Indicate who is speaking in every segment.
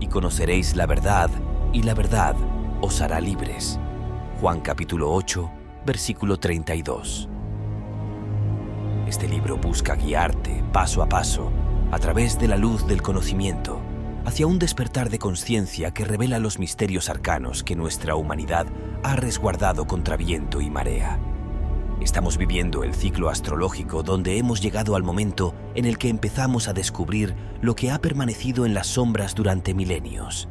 Speaker 1: y conoceréis la verdad, y la verdad os hará libres. Juan capítulo 8, versículo 32. Este libro busca guiarte paso a paso, a través de la luz del conocimiento, hacia un despertar de conciencia que revela los misterios arcanos que nuestra humanidad ha resguardado contra viento y marea. Estamos viviendo el ciclo astrológico donde hemos llegado al momento en el que empezamos a descubrir lo que ha permanecido en las sombras durante milenios.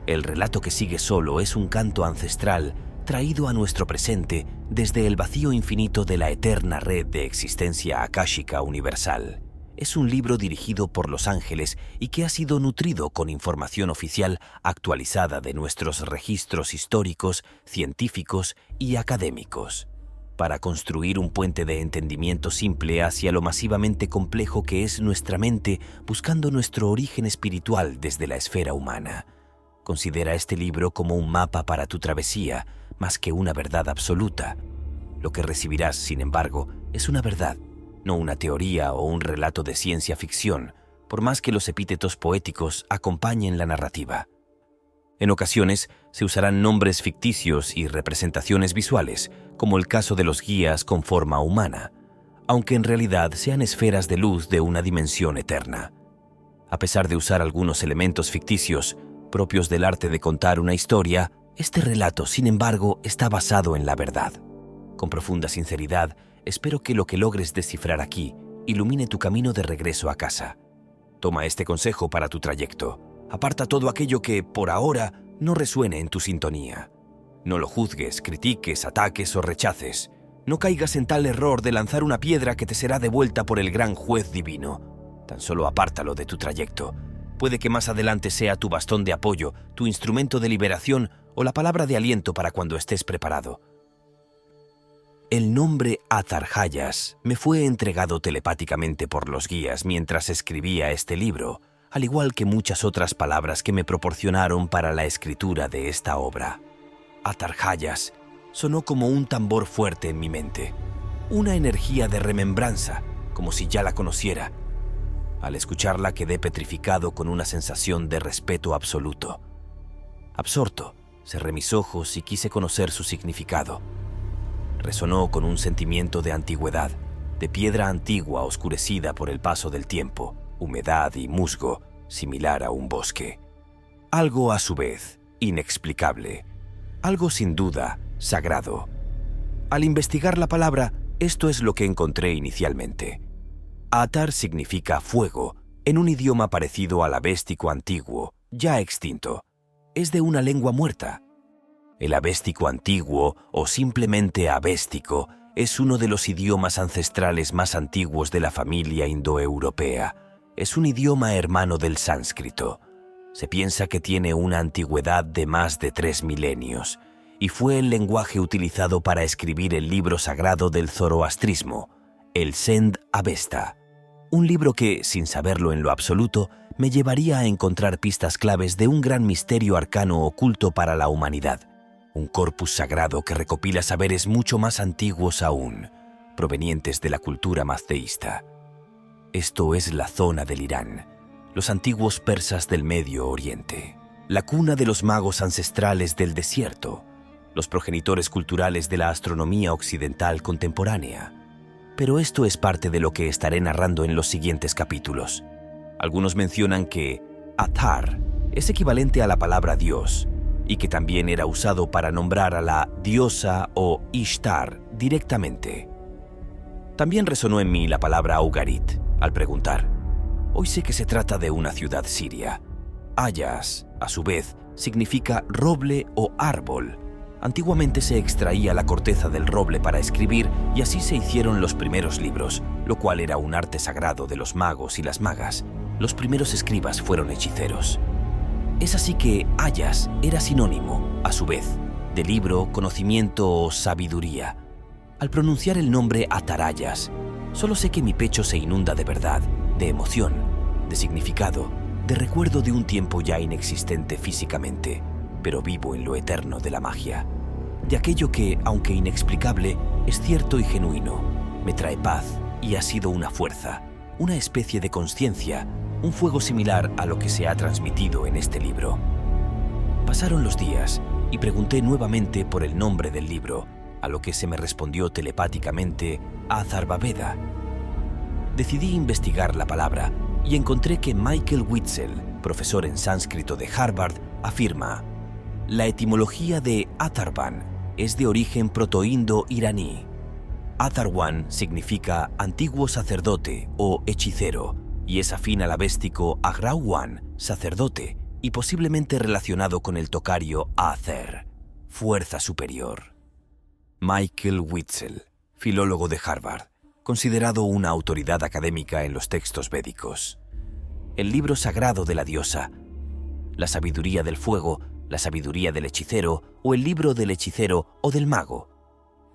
Speaker 1: El relato que sigue solo es un canto ancestral traído a nuestro presente desde el vacío infinito de la eterna red de existencia akáshica universal. Es un libro dirigido por los ángeles y que ha sido nutrido con información oficial actualizada de nuestros registros históricos, científicos y académicos, para construir un puente de entendimiento simple hacia lo masivamente complejo que es nuestra mente, buscando nuestro origen espiritual desde la esfera humana. Considera este libro como un mapa para tu travesía, más que una verdad absoluta. Lo que recibirás, sin embargo, es una verdad, no una teoría o un relato de ciencia ficción, por más que los epítetos poéticos acompañen la narrativa. En ocasiones se usarán nombres ficticios y representaciones visuales, como el caso de los guías con forma humana, aunque en realidad sean esferas de luz de una dimensión eterna. A pesar de usar algunos elementos ficticios propios del arte de contar una historia, este relato, sin embargo, está basado en la verdad. Con profunda sinceridad, espero que lo que logres descifrar aquí ilumine tu camino de regreso a casa. Toma este consejo para tu trayecto. Aparta todo aquello que, por ahora, no resuene en tu sintonía. No lo juzgues, critiques, ataques o rechaces. No caigas en tal error de lanzar una piedra que te será devuelta por el gran juez divino. Tan solo apártalo de tu trayecto. Puede que más adelante sea tu bastón de apoyo, tu instrumento de liberación o la palabra de aliento para cuando estés preparado. El nombre Atarhayas me fue entregado telepáticamente por los guías mientras escribía este libro, al igual que muchas otras palabras que me proporcionaron para la escritura de esta obra. Atarhayas sonó como un tambor fuerte en mi mente, una energía de remembranza, como si ya la conociera. Al escucharla quedé petrificado con una sensación de respeto absoluto. Absorto, cerré mis ojos y quise conocer su significado. Resonó con un sentimiento de antigüedad, de piedra antigua oscurecida por el paso del tiempo, humedad y musgo, similar a un bosque. Algo a su vez inexplicable, algo sin duda sagrado. Al investigar la palabra, esto es lo que encontré inicialmente. Atar significa fuego, en un idioma parecido al avéstico antiguo, ya extinto. Es de una lengua muerta. El avéstico antiguo, o simplemente avéstico, es uno de los idiomas ancestrales más antiguos de la familia indoeuropea. Es un idioma hermano del sánscrito. Se piensa que tiene una antigüedad de más de 3 milenios, y fue el lenguaje utilizado para escribir el libro sagrado del zoroastrismo, el Zend Avesta. Un libro que, sin saberlo en lo absoluto, me llevaría a encontrar pistas claves de un gran misterio arcano oculto para la humanidad. Un corpus sagrado que recopila saberes mucho más antiguos aún, provenientes de la cultura mazteísta. Esto es la zona del Irán, los antiguos persas del Medio Oriente, la cuna de los magos ancestrales del desierto, los progenitores culturales de la astronomía occidental contemporánea. Pero esto es parte de lo que estaré narrando en los siguientes capítulos. Algunos mencionan que Atar es equivalente a la palabra Dios y que también era usado para nombrar a la diosa o Ishtar directamente. También resonó en mí la palabra Ugarit al preguntar. Hoy sé que se trata de una ciudad siria. Ayas, a su vez, significa roble o árbol. Antiguamente se extraía la corteza del roble para escribir y así se hicieron los primeros libros, lo cual era un arte sagrado de los magos y las magas. Los primeros escribas fueron hechiceros. Es así que Ayas era sinónimo, a su vez, de libro, conocimiento o sabiduría. Al pronunciar el nombre Atarhayas, solo sé que mi pecho se inunda de verdad, de emoción, de significado, de recuerdo de un tiempo ya inexistente físicamente, pero vivo en lo eterno de la magia, de aquello que, aunque inexplicable, es cierto y genuino, me trae paz y ha sido una fuerza, una especie de conciencia un fuego similar a lo que se ha transmitido en este libro. Pasaron los días y pregunté nuevamente por el nombre del libro, a lo que se me respondió telepáticamente Atharvaveda. Decidí investigar la palabra y encontré que Michael Witzel, profesor en sánscrito de Harvard, afirma: la etimología de Atharvan es de origen protoindo-iraní. Atharwan significa antiguo sacerdote o hechicero y es afín al avéstico Agrauwan, sacerdote, y posiblemente relacionado con el tocario Ather, fuerza superior. Michael Witzel, filólogo de Harvard, considerado una autoridad académica en los textos védicos. El libro sagrado de la diosa, la sabiduría del fuego, la sabiduría del hechicero o el libro del hechicero o del mago.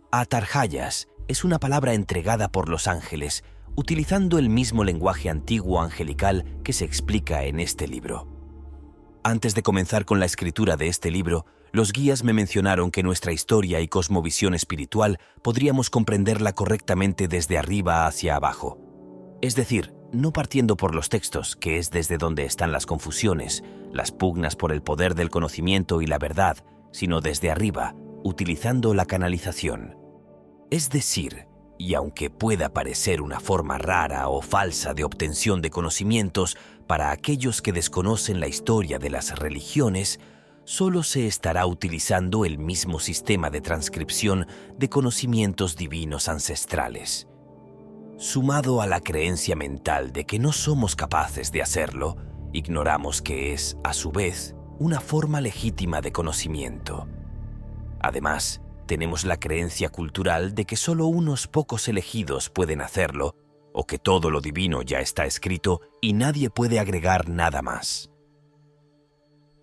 Speaker 1: Atarjayas es una palabra entregada por los ángeles, utilizando el mismo lenguaje antiguo angelical que se explica en este libro. Antes de comenzar con la escritura de este libro, los guías me mencionaron que nuestra historia y cosmovisión espiritual podríamos comprenderla correctamente desde arriba hacia abajo. Es decir, no partiendo por los textos, que es desde donde están las confusiones, las pugnas por el poder del conocimiento y la verdad, sino desde arriba, utilizando la canalización. Es decir, y aunque pueda parecer una forma rara o falsa de obtención de conocimientos para aquellos que desconocen la historia de las religiones, solo se estará utilizando el mismo sistema de transcripción de conocimientos divinos ancestrales. Sumado a la creencia mental de que no somos capaces de hacerlo, ignoramos que es, a su vez, una forma legítima de conocimiento. Además, tenemos la creencia cultural de que solo unos pocos elegidos pueden hacerlo, o que todo lo divino ya está escrito y nadie puede agregar nada más.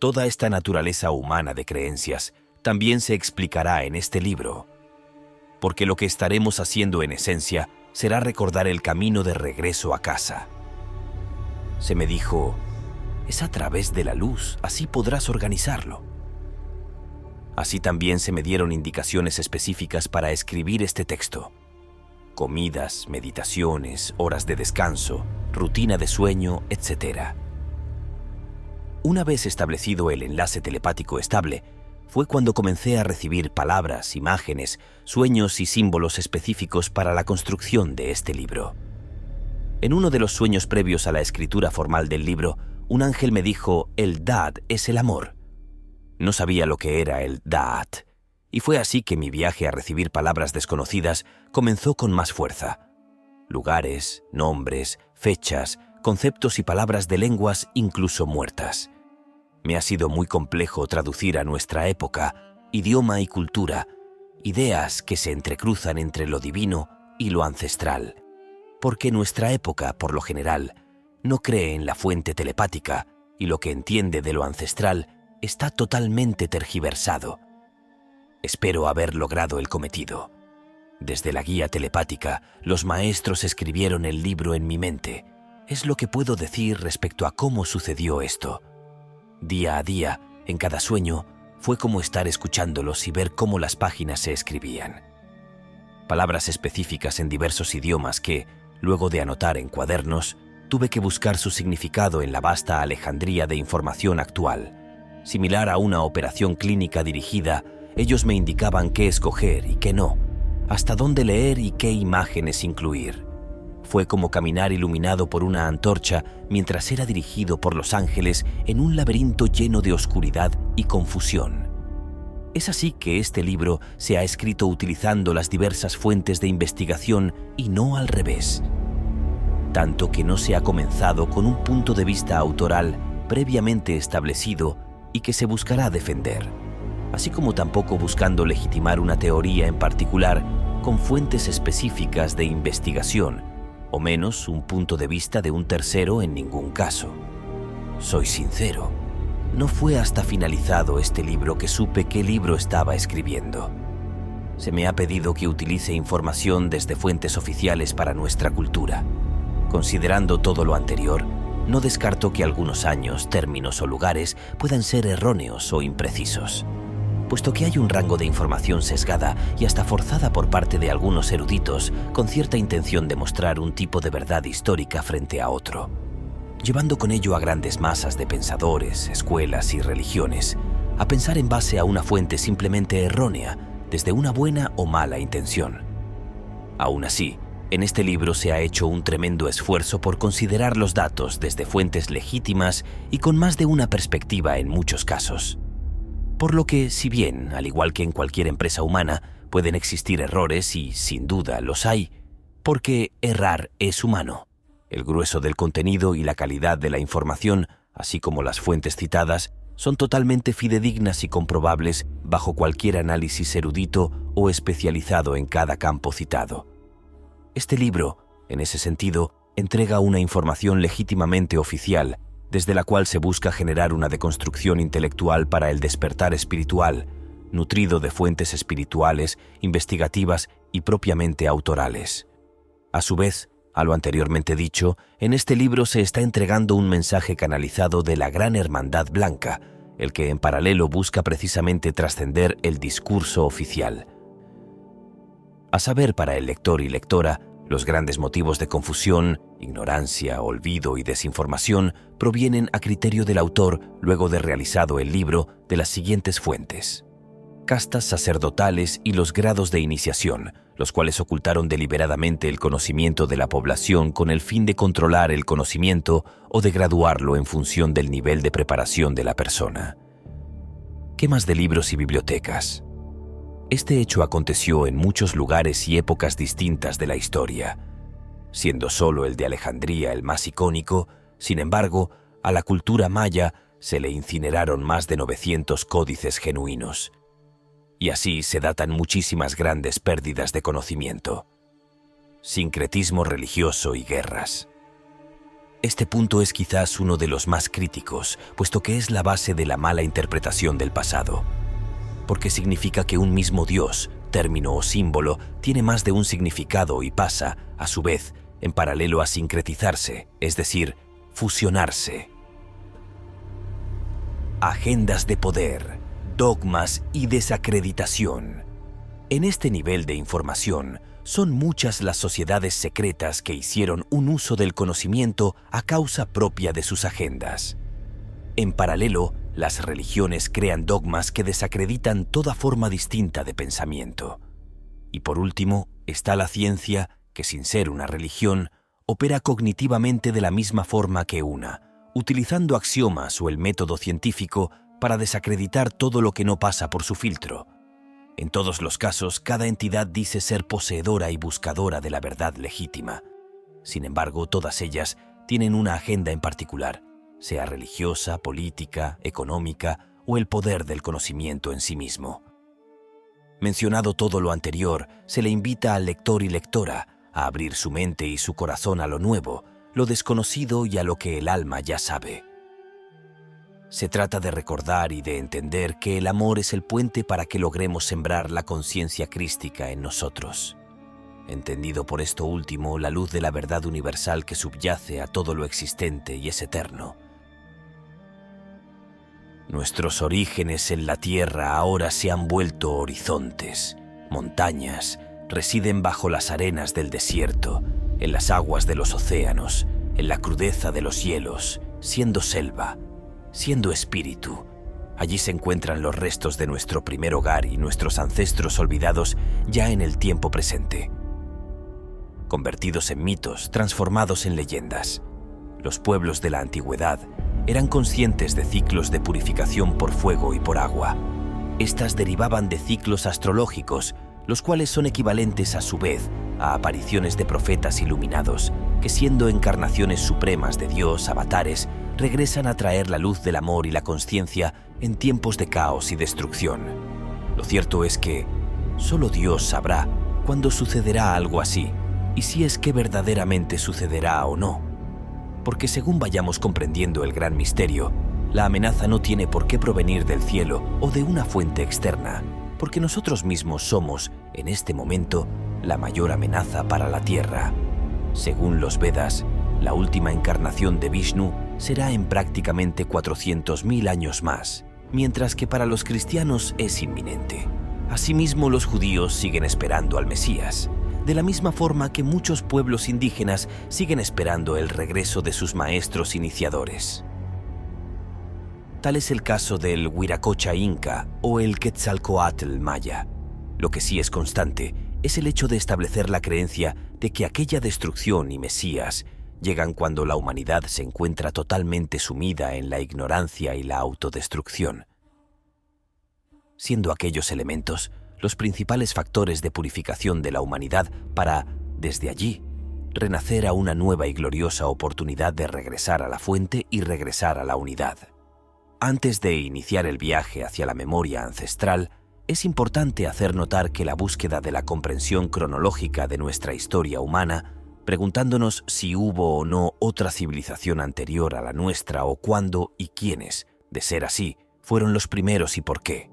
Speaker 1: Toda esta naturaleza humana de creencias también se explicará en este libro, porque lo que estaremos haciendo en esencia será recordar el camino de regreso a casa. Se me dijo: es a través de la luz, así podrás organizarlo. Así también se me dieron indicaciones específicas para escribir este texto. Comidas, meditaciones, horas de descanso, rutina de sueño, etc. Una vez establecido el enlace telepático estable, fue cuando comencé a recibir palabras, imágenes, sueños y símbolos específicos para la construcción de este libro. En uno de los sueños previos a la escritura formal del libro, un ángel me dijo: el Dad es el amor. No sabía lo que era el Da'at, y fue así que mi viaje a recibir palabras desconocidas comenzó con más fuerza. Lugares, nombres, fechas, conceptos y palabras de lenguas incluso muertas. Me ha sido muy complejo traducir a nuestra época, idioma y cultura, ideas que se entrecruzan entre lo divino y lo ancestral, porque nuestra época, por lo general, no cree en la fuente telepática y lo que entiende de lo ancestral está totalmente tergiversado. Espero haber logrado el cometido. Desde la guía telepática, los maestros escribieron el libro en mi mente. Es lo que puedo decir respecto a cómo sucedió esto. Día a día, en cada sueño, fue como estar escuchándolos y ver cómo las páginas se escribían. Palabras específicas en diversos idiomas que, luego de anotar en cuadernos, tuve que buscar su significado en la vasta alejandría de información actual. Similar a una operación clínica dirigida, ellos me indicaban qué escoger y qué no, hasta dónde leer y qué imágenes incluir. Fue como caminar iluminado por una antorcha mientras era dirigido por los ángeles en un laberinto lleno de oscuridad y confusión. Es así que este libro se ha escrito utilizando las diversas fuentes de investigación y no al revés. Tanto que no se ha comenzado con un punto de vista autoral previamente establecido y que se buscará defender, así como tampoco buscando legitimar una teoría en particular con fuentes específicas de investigación, o menos un punto de vista de un tercero en ningún caso. Soy sincero, no fue hasta finalizado este libro que supe qué libro estaba escribiendo. Se me ha pedido que utilice información desde fuentes oficiales para nuestra cultura. Considerando todo lo anterior, no descarto que algunos años, términos o lugares puedan ser erróneos o imprecisos, puesto que hay un rango de información sesgada y hasta forzada por parte de algunos eruditos con cierta intención de mostrar un tipo de verdad histórica frente a otro. llevando con ello a grandes masas de pensadores, escuelas y religiones a pensar en base a una fuente simplemente errónea, desde una buena o mala intención. Aún así, en este libro se ha hecho un tremendo esfuerzo por considerar los datos desde fuentes legítimas y con más de una perspectiva en muchos casos. Por lo que, si bien, al igual que en cualquier empresa humana, pueden existir errores y, sin duda, los hay, porque errar es humano. El grueso del contenido y la calidad de la información, así como las fuentes citadas, son totalmente fidedignas y comprobables bajo cualquier análisis erudito o especializado en cada campo citado. Este libro, en ese sentido, entrega una información legítimamente oficial, desde la cual se busca generar una deconstrucción intelectual para el despertar espiritual, nutrido de fuentes espirituales, investigativas y propiamente autorales. A su vez, a lo anteriormente dicho, en este libro se está entregando un mensaje canalizado de la Gran Hermandad Blanca, el que en paralelo busca precisamente trascender el discurso oficial. A saber, para el lector y lectora, los grandes motivos de confusión, ignorancia, olvido y desinformación provienen a criterio del autor, luego de realizado el libro, de las siguientes fuentes: castas sacerdotales y los grados de iniciación, los cuales ocultaron deliberadamente el conocimiento de la población con el fin de controlar el conocimiento o de graduarlo en función del nivel de preparación de la persona. Quemas de libros y bibliotecas. Este hecho aconteció en muchos lugares y épocas distintas de la historia. Siendo solo el de Alejandría el más icónico, sin embargo, a la cultura maya se le incineraron más de 900 códices genuinos. Y así se datan muchísimas grandes pérdidas de conocimiento. Sincretismo religioso y guerras. Este punto es quizás uno de los más críticos, puesto que es la base de la mala interpretación del pasado. Porque significa que un mismo Dios, término o símbolo, tiene más de un significado y pasa, a su vez, en paralelo a sincretizarse, es decir, fusionarse. Agendas de poder, dogmas y desacreditación. En este nivel de información, son muchas las sociedades secretas que hicieron un uso del conocimiento a causa propia de sus agendas. En paralelo, las religiones crean dogmas que desacreditan toda forma distinta de pensamiento. Y por último, está la ciencia, que sin ser una religión, opera cognitivamente de la misma forma que una, utilizando axiomas o el método científico para desacreditar todo lo que no pasa por su filtro. En todos los casos, cada entidad dice ser poseedora y buscadora de la verdad legítima. Sin embargo, todas ellas tienen una agenda en particular, sea religiosa, política, económica o el poder del conocimiento en sí mismo. Mencionado todo lo anterior, se le invita al lector y lectora a abrir su mente y su corazón a lo nuevo, lo desconocido y a lo que el alma ya sabe. Se trata de recordar y de entender que el amor es el puente para que logremos sembrar la conciencia crística en nosotros. Entendido por esto último la luz de la verdad universal que subyace a todo lo existente y es eterno. Nuestros orígenes en la tierra ahora se han vuelto horizontes, montañas, residen bajo las arenas del desierto, en las aguas de los océanos, en la crudeza de los hielos, siendo selva, siendo espíritu. Allí se encuentran los restos de nuestro primer hogar y nuestros ancestros olvidados ya en el tiempo presente. Convertidos en mitos, transformados en leyendas, los pueblos de la antigüedad eran conscientes de ciclos de purificación por fuego y por agua. Estas derivaban de ciclos astrológicos, los cuales son equivalentes a su vez a apariciones de profetas iluminados, que siendo encarnaciones supremas de Dios, avatares, regresan a traer la luz del amor y la consciencia en tiempos de caos y destrucción. Lo cierto es que solo Dios sabrá cuándo sucederá algo así, y si es que verdaderamente sucederá o no. Porque según vayamos comprendiendo el gran misterio, la amenaza no tiene por qué provenir del cielo o de una fuente externa, porque nosotros mismos somos, en este momento, la mayor amenaza para la Tierra. Según los Vedas, la última encarnación de Vishnu será en prácticamente 400.000 años más, mientras que para los cristianos es inminente. Asimismo, los judíos siguen esperando al Mesías. de la misma forma que muchos pueblos indígenas siguen esperando el regreso de sus maestros iniciadores. Tal es el caso del Huiracocha inca o el Quetzalcóatl maya. Lo que sí es constante es el hecho de establecer la creencia de que aquella destrucción y Mesías llegan cuando la humanidad se encuentra totalmente sumida en la ignorancia y la autodestrucción, siendo aquellos elementos los principales factores de purificación de la humanidad para, desde allí, renacer a una nueva y gloriosa oportunidad de regresar a la fuente y regresar a la unidad. Antes de iniciar el viaje hacia la memoria ancestral, es importante hacer notar que la búsqueda de la comprensión cronológica de nuestra historia humana, preguntándonos si hubo o no otra civilización anterior a la nuestra o cuándo y quiénes, de ser así, fueron los primeros y por qué,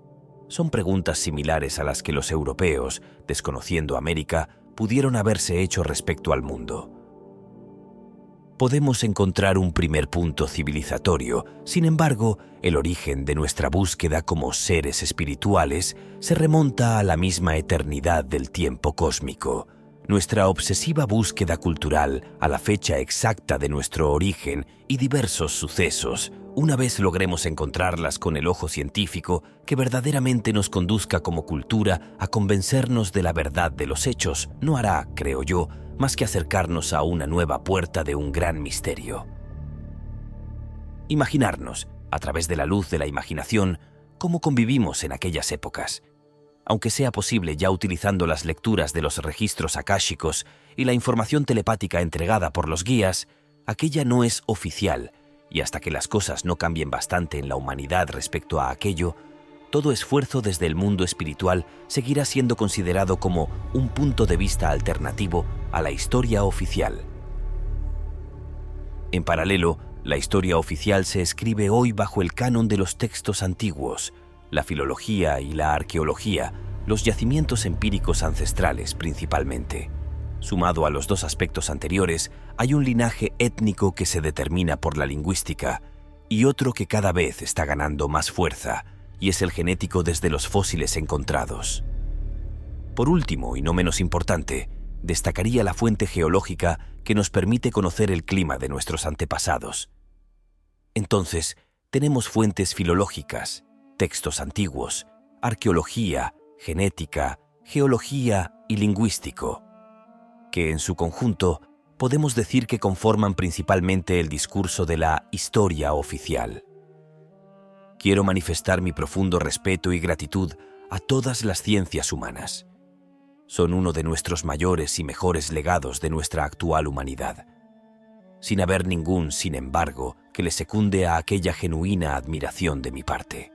Speaker 1: son preguntas similares a las que los europeos, desconociendo América, pudieron haberse hecho respecto al mundo. Podemos encontrar un primer punto civilizatorio, sin embargo, el origen de nuestra búsqueda como seres espirituales se remonta a la misma eternidad del tiempo cósmico. Nuestra obsesiva búsqueda cultural a la fecha exacta de nuestro origen y diversos sucesos, una vez logremos encontrarlas con el ojo científico que verdaderamente nos conduzca como cultura a convencernos de la verdad de los hechos, no hará, creo yo, más que acercarnos a una nueva puerta de un gran misterio. Imaginarnos, a través de la luz de la imaginación, cómo convivimos en aquellas épocas. Aunque sea posible ya utilizando las lecturas de los registros akáshicos y la información telepática entregada por los guías, aquella no es oficial, y hasta que las cosas no cambien bastante en la humanidad respecto a aquello, todo esfuerzo desde el mundo espiritual seguirá siendo considerado como un punto de vista alternativo a la historia oficial. En paralelo, la historia oficial se escribe hoy bajo el canon de los textos antiguos, la filología y la arqueología, los yacimientos empíricos ancestrales principalmente. Sumado a los dos aspectos anteriores, hay un linaje étnico que se determina por la lingüística y otro que cada vez está ganando más fuerza, y es el genético desde los fósiles encontrados. Por último, y no menos importante, destacaría la fuente geológica que nos permite conocer el clima de nuestros antepasados. Entonces, tenemos fuentes filológicas, textos antiguos, arqueología, genética, geología y lingüístico, que en su conjunto podemos decir que conforman principalmente el discurso de la historia oficial. Quiero manifestar mi profundo respeto y gratitud a todas las ciencias humanas. Son uno de nuestros mayores y mejores legados de nuestra actual humanidad, sin haber ningún, sin embargo, que le secunde a aquella genuina admiración de mi parte.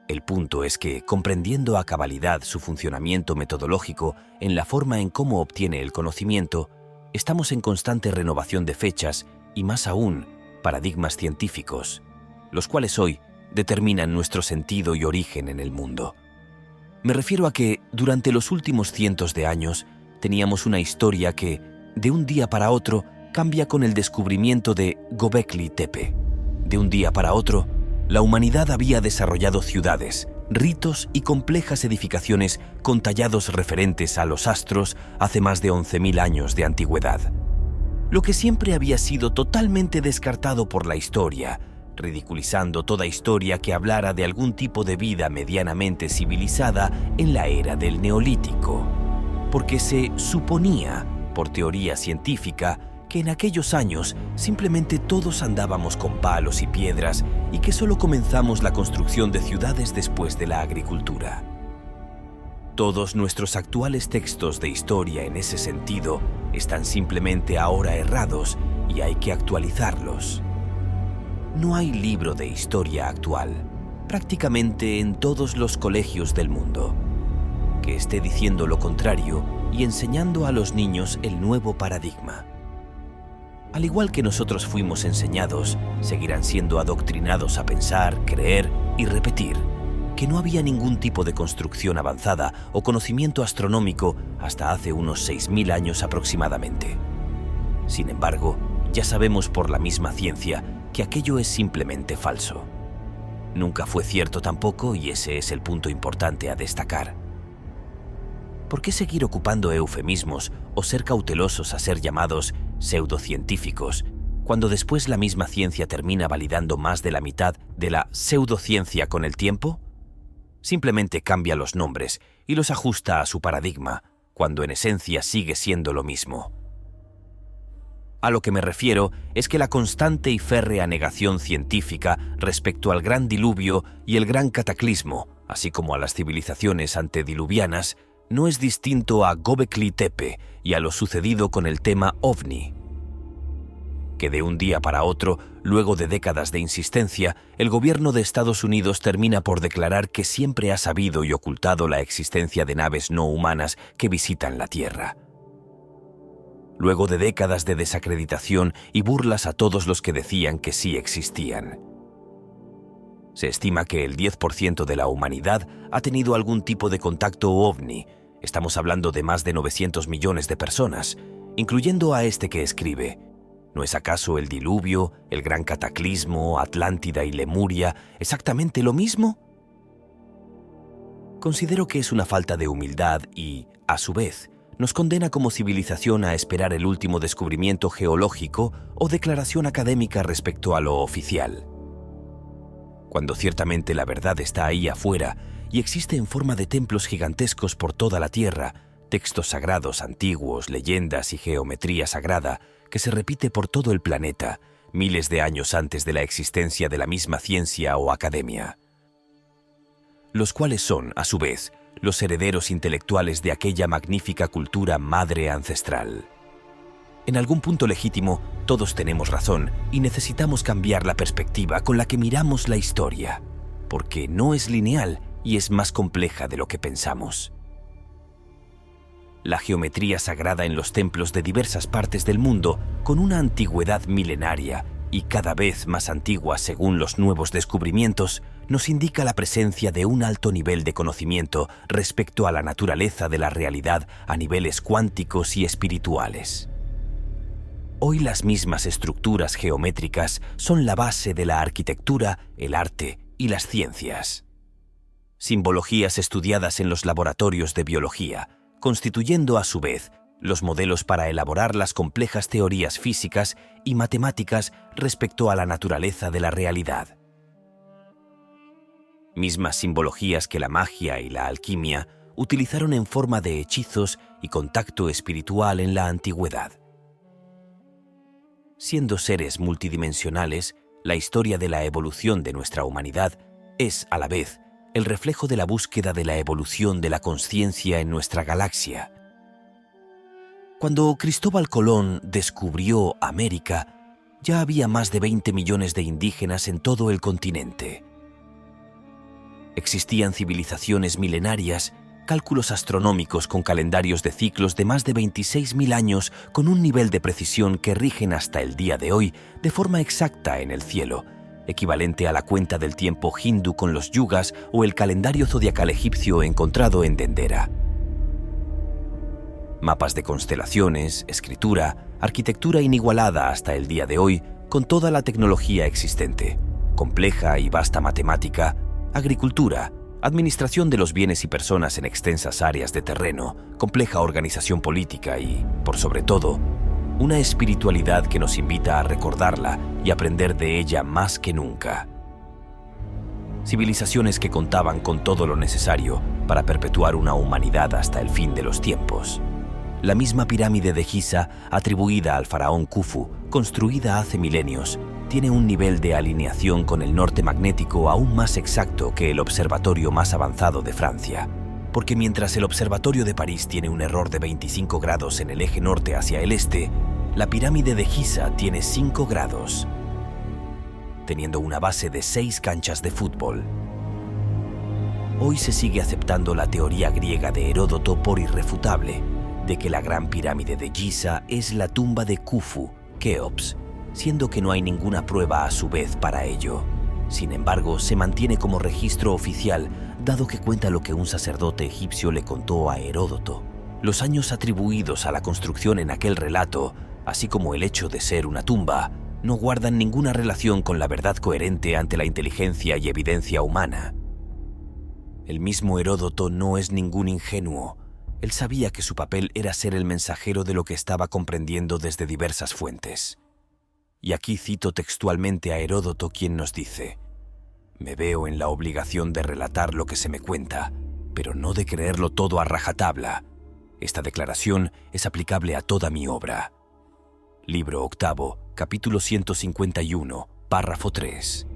Speaker 1: El punto es que, comprendiendo a cabalidad su funcionamiento metodológico en la forma en cómo obtiene el conocimiento, estamos en constante renovación de fechas y, más aún, paradigmas científicos, los cuales hoy determinan nuestro sentido y origen en el mundo. Me refiero a que, durante los últimos cientos de años, teníamos una historia que, de un día para otro, cambia con el descubrimiento de Göbekli Tepe. De un día para otro, la humanidad había desarrollado ciudades, ritos y complejas edificaciones con tallados referentes a los astros hace más de 11.000 años de antigüedad. Lo que siempre había sido totalmente descartado por la historia, ridiculizando toda historia que hablara de algún tipo de vida medianamente civilizada en la era del Neolítico, porque se suponía, por teoría científica, que en aquellos años simplemente todos andábamos con palos y piedras y que solo comenzamos la construcción de ciudades después de la agricultura. Todos nuestros actuales textos de historia en ese sentido están simplemente ahora errados y hay que actualizarlos. No hay libro de historia actual, prácticamente en todos los colegios del mundo, que esté diciendo lo contrario y enseñando a los niños el nuevo paradigma. Al igual que nosotros fuimos enseñados, seguirán siendo adoctrinados a pensar, creer y repetir que no había ningún tipo de construcción avanzada o conocimiento astronómico hasta hace unos 6.000 años aproximadamente. Sin embargo, ya sabemos por la misma ciencia que aquello es simplemente falso. Nunca fue cierto tampoco, y ese es el punto importante a destacar. ¿por qué seguir ocupando eufemismos o ser cautelosos a ser llamados pseudocientíficos, cuando después la misma ciencia termina validando más de la mitad de la pseudociencia con el tiempo? Simplemente cambia los nombres y los ajusta a su paradigma, cuando en esencia sigue siendo lo mismo. A lo que me refiero es que la constante y férrea negación científica respecto al gran diluvio y el gran cataclismo, así como a las civilizaciones antediluvianas, no es distinto a Göbekli Tepe y a lo sucedido con el tema OVNI. Que de un día para otro, luego de décadas de insistencia, el gobierno de Estados Unidos termina por declarar que siempre ha sabido y ocultado la existencia de naves no humanas que visitan la Tierra. Luego de décadas de desacreditación y burlas a todos los que decían que sí existían. Se estima que el 10% de la humanidad ha tenido algún tipo de contacto OVNI. Estamos hablando de más de 900 millones de personas, incluyendo a este que escribe. ¿No es acaso el diluvio, el gran cataclismo, Atlántida y Lemuria exactamente lo mismo? Considero que es una falta de humildad y, a su vez, nos condena como civilización a esperar el último descubrimiento geológico o declaración académica respecto a lo oficial. Cuando ciertamente la verdad está ahí afuera y existe en forma de templos gigantescos por toda la Tierra, textos sagrados antiguos, leyendas y geometría sagrada que se repite por todo el planeta, miles de años antes de la existencia de la misma ciencia o academia. Los cuales son, a su vez, los herederos intelectuales de aquella magnífica cultura madre ancestral. En algún punto legítimo, todos tenemos razón y necesitamos cambiar la perspectiva con la que miramos la historia, porque no es lineal y es más compleja de lo que pensamos. La geometría sagrada en los templos de diversas partes del mundo, con una antigüedad milenaria y cada vez más antigua según los nuevos descubrimientos, nos indica la presencia de un alto nivel de conocimiento respecto a la naturaleza de la realidad a niveles cuánticos y espirituales. Hoy las mismas estructuras geométricas son la base de la arquitectura, el arte y las ciencias. Simbologías estudiadas en los laboratorios de biología, constituyendo a su vez los modelos para elaborar las complejas teorías físicas y matemáticas respecto a la naturaleza de la realidad. Mismas simbologías que la magia y la alquimia utilizaron en forma de hechizos y contacto espiritual en la antigüedad. Siendo seres multidimensionales, la historia de la evolución de nuestra humanidad es, a la vez, el reflejo de la búsqueda de la evolución de la consciencia en nuestra galaxia. Cuando Cristóbal Colón descubrió América, ya había más de 20 millones de indígenas en todo el continente. Existían civilizaciones milenarias, cálculos astronómicos con calendarios de ciclos de más de 26.000 años con un nivel de precisión que rigen hasta el día de hoy de forma exacta en el cielo, equivalente a la cuenta del tiempo hindú con los yugas o el calendario zodiacal egipcio encontrado en Dendera. Mapas de constelaciones, escritura, arquitectura inigualada hasta el día de hoy con toda la tecnología existente, compleja y vasta matemática, agricultura, administración de los bienes y personas en extensas áreas de terreno, compleja organización política y, por sobre todo, una espiritualidad que nos invita a recordarla y aprender de ella más que nunca. Civilizaciones que contaban con todo lo necesario para perpetuar una humanidad hasta el fin de los tiempos. La misma pirámide de Giza, atribuida al faraón Khufu, construida hace milenios, tiene un nivel de alineación con el norte magnético aún más exacto que el observatorio más avanzado de Francia. Porque mientras el observatorio de París tiene un error de 25 grados en el eje norte hacia el este, la pirámide de Giza tiene 5 grados, teniendo una base de 6 canchas de fútbol. Hoy se sigue aceptando la teoría griega de Heródoto por irrefutable, de que la gran pirámide de Giza es la tumba de Khufu, Keops, siendo que no hay ninguna prueba a su vez para ello. Sin embargo, se mantiene como registro oficial, dado que cuenta lo que un sacerdote egipcio le contó a Heródoto. Los años atribuidos a la construcción en aquel relato, así como el hecho de ser una tumba, no guardan ninguna relación con la verdad coherente ante la inteligencia y evidencia humana. El mismo Heródoto no es ningún ingenuo. Él sabía que su papel era ser el mensajero de lo que estaba comprendiendo desde diversas fuentes. Y aquí cito textualmente a Heródoto, quien nos dice: «Me veo en la obligación de relatar lo que se me cuenta, pero no de creerlo todo a rajatabla. Esta declaración es aplicable a toda mi obra». Libro octavo, capítulo 151, párrafo 3.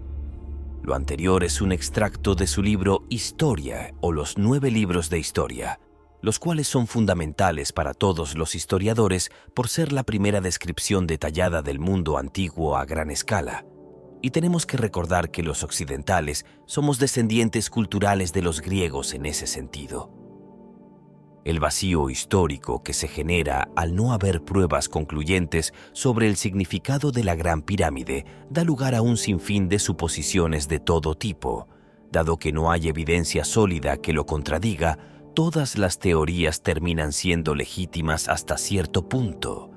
Speaker 1: Lo anterior es un extracto de su libro Historia, o los 9 libros de historia, los cuales son fundamentales para todos los historiadores por ser la primera descripción detallada del mundo antiguo a gran escala. Y tenemos que recordar que los occidentales somos descendientes culturales de los griegos en ese sentido. El vacío histórico que se genera al no haber pruebas concluyentes sobre el significado de la Gran Pirámide da lugar a un sinfín de suposiciones de todo tipo. Dado que no hay evidencia sólida que lo contradiga, todas las teorías terminan siendo legítimas hasta cierto punto.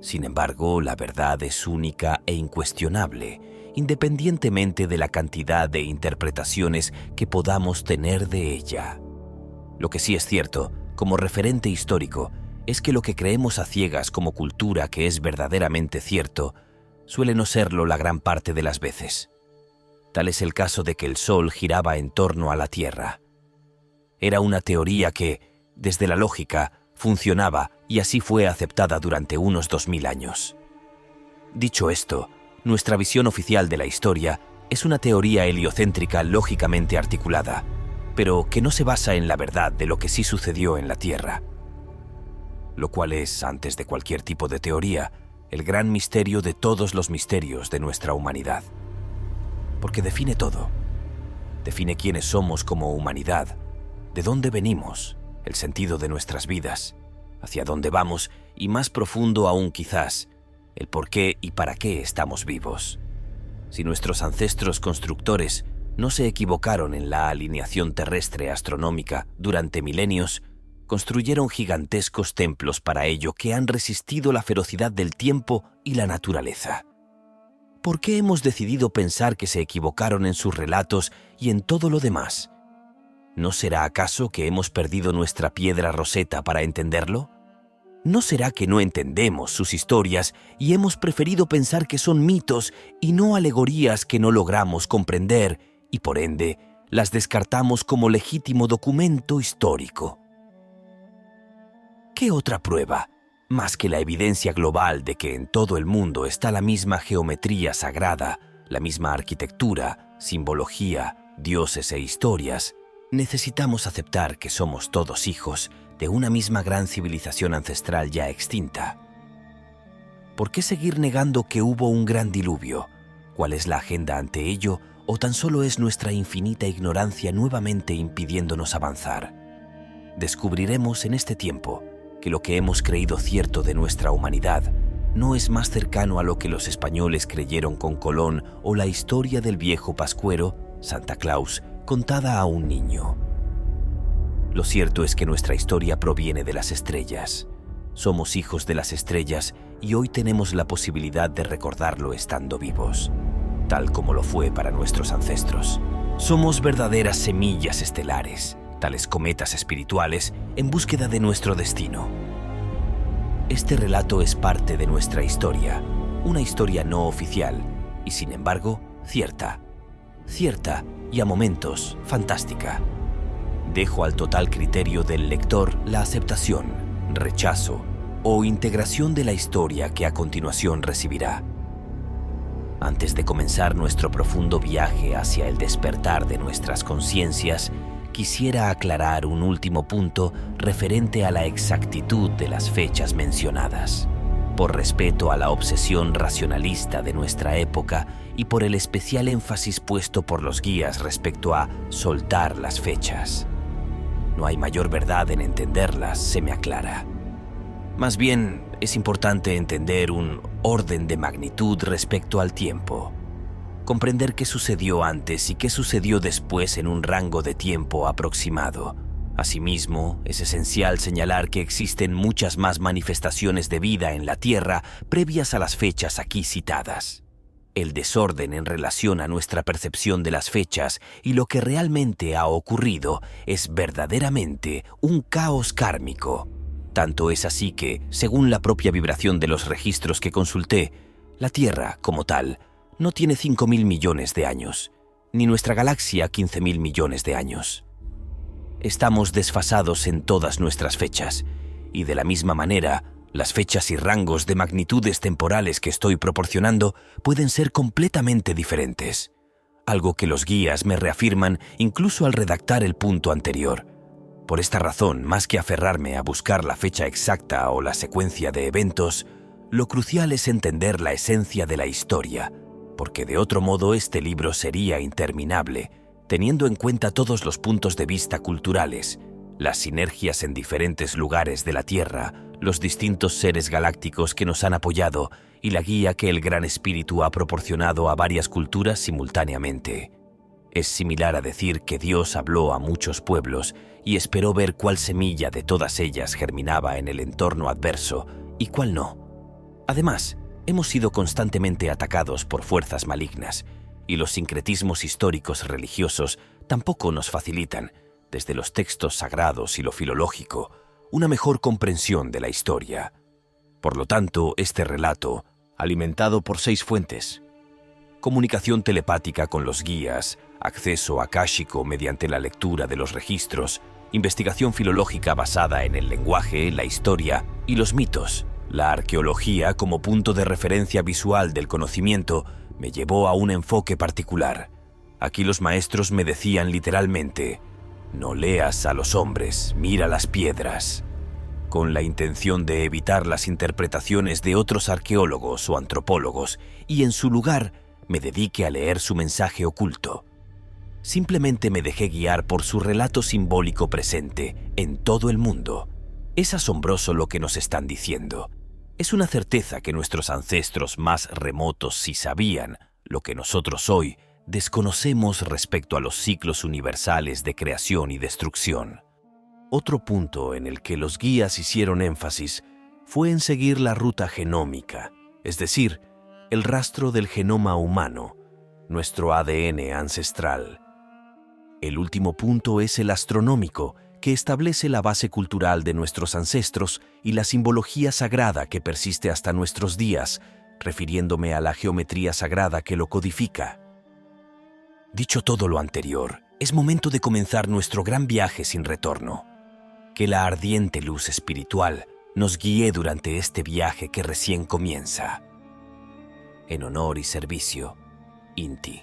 Speaker 1: Sin embargo, la verdad es única e incuestionable, independientemente de la cantidad de interpretaciones que podamos tener de ella. Lo que sí es cierto, como referente histórico, es que lo que creemos a ciegas como cultura que es verdaderamente cierto, suele no serlo la gran parte de las veces. Tal es el caso de que el Sol giraba en torno a la Tierra. Era una teoría que, desde la lógica, funcionaba y así fue aceptada durante unos 2000 años. Dicho esto, nuestra visión oficial de la historia es una teoría heliocéntrica lógicamente articulada, pero que no se basa en la verdad de lo que sí sucedió en la Tierra. Lo cual es, antes de cualquier tipo de teoría, el gran misterio de todos los misterios de nuestra humanidad. Porque define todo. Define quiénes somos como humanidad, de dónde venimos, el sentido de nuestras vidas, hacia dónde vamos y, más profundo aún quizás, el por qué y para qué estamos vivos. Si nuestros ancestros constructores no se equivocaron en la alineación terrestre astronómica durante milenios, construyeron gigantescos templos para ello que han resistido la ferocidad del tiempo y la naturaleza. ¿Por qué hemos decidido pensar que se equivocaron en sus relatos y en todo lo demás? ¿No será acaso que hemos perdido nuestra piedra Rosetta para entenderlo? ¿No será que no entendemos sus historias y hemos preferido pensar que son mitos y no alegorías que no logramos comprender y, por ende, las descartamos como legítimo documento histórico? ¿Qué otra prueba, más que la evidencia global de que en todo el mundo está la misma geometría sagrada, la misma arquitectura, simbología, dioses e historias, necesitamos aceptar que somos todos hijos de una misma gran civilización ancestral ya extinta? ¿Por qué seguir negando que hubo un gran diluvio? ¿Cuál es la agenda ante ello? ¿O tan solo es nuestra infinita ignorancia nuevamente impidiéndonos avanzar? Descubriremos en este tiempo que lo que hemos creído cierto de nuestra humanidad no es más cercano a lo que los españoles creyeron con Colón o la historia del viejo pascuero, Santa Claus, contada a un niño. Lo cierto es que nuestra historia proviene de las estrellas. Somos hijos de las estrellas y hoy tenemos la posibilidad de recordarlo estando vivos, tal como lo fue para nuestros ancestros. Somos verdaderas semillas estelares, tales cometas espirituales en búsqueda de nuestro destino. Este relato es parte de nuestra historia, una historia no oficial y, sin embargo, cierta y a momentos fantástica. Dejo al total criterio del lector la aceptación, rechazo o integración de la historia que a continuación recibirá. Antes de comenzar nuestro profundo viaje hacia el despertar de nuestras conciencias, quisiera aclarar un último punto referente a la exactitud de las fechas mencionadas. Por respeto a la obsesión racionalista de nuestra época y por el especial énfasis puesto por los guías respecto a soltar las fechas. No hay mayor verdad en entenderlas, se me aclara. Más bien, es importante entender un orden de magnitud respecto al tiempo. Comprender qué sucedió antes y qué sucedió después en un rango de tiempo aproximado. Asimismo, es esencial señalar que existen muchas más manifestaciones de vida en la Tierra previas a las fechas aquí citadas. El desorden en relación a nuestra percepción de las fechas y lo que realmente ha ocurrido es verdaderamente un caos kármico. Tanto es así que, según la propia vibración de los registros que consulté, la Tierra, como tal, no tiene 5.000 millones de años, ni nuestra galaxia 15.000 millones de años. Estamos desfasados en todas nuestras fechas, y de la misma manera, las fechas y rangos de magnitudes temporales que estoy proporcionando pueden ser completamente diferentes, algo que los guías me reafirman incluso al redactar el punto anterior. Por esta razón, más que aferrarme a buscar la fecha exacta o la secuencia de eventos, lo crucial es entender la esencia de la historia, porque de otro modo este libro sería interminable, teniendo en cuenta todos los puntos de vista culturales, las sinergias en diferentes lugares de la Tierra, los distintos seres galácticos que nos han apoyado y la guía que el Gran Espíritu ha proporcionado a varias culturas simultáneamente. Es similar a decir que Dios habló a muchos pueblos y esperó ver cuál semilla de todas ellas germinaba en el entorno adverso y cuál no. Además, hemos sido constantemente atacados por fuerzas malignas y los sincretismos históricos religiosos tampoco nos facilitan, desde los textos sagrados y lo filológico, una mejor comprensión de la historia. Por lo tanto, este relato, alimentado por 6 fuentes, comunicación telepática con los guías, acceso akáshico mediante la lectura de los registros, investigación filológica basada en el lenguaje, la historia y los mitos, la arqueología como punto de referencia visual del conocimiento, me llevó a un enfoque particular. Aquí los maestros me decían literalmente: no leas a los hombres, mira las piedras, con la intención de evitar las interpretaciones de otros arqueólogos o antropólogos y en su lugar me dediqué a leer su mensaje oculto. Simplemente me dejé guiar por su relato simbólico presente en todo el mundo. Es asombroso lo que nos están diciendo. Es una certeza que nuestros ancestros más remotos sí sabían lo que nosotros hoy desconocemos respecto a los ciclos universales de creación y destrucción. Otro punto en el que los guías hicieron énfasis fue en seguir la ruta genómica, es decir, el rastro del genoma humano, nuestro ADN ancestral. El último punto es el astronómico, que establece la base cultural de nuestros ancestros y la simbología sagrada que persiste hasta nuestros días, refiriéndome a la geometría sagrada que lo codifica. Dicho todo lo anterior, es momento de comenzar nuestro gran viaje sin retorno. Que la ardiente luz espiritual nos guíe durante este viaje que recién comienza. En honor y servicio, Inti.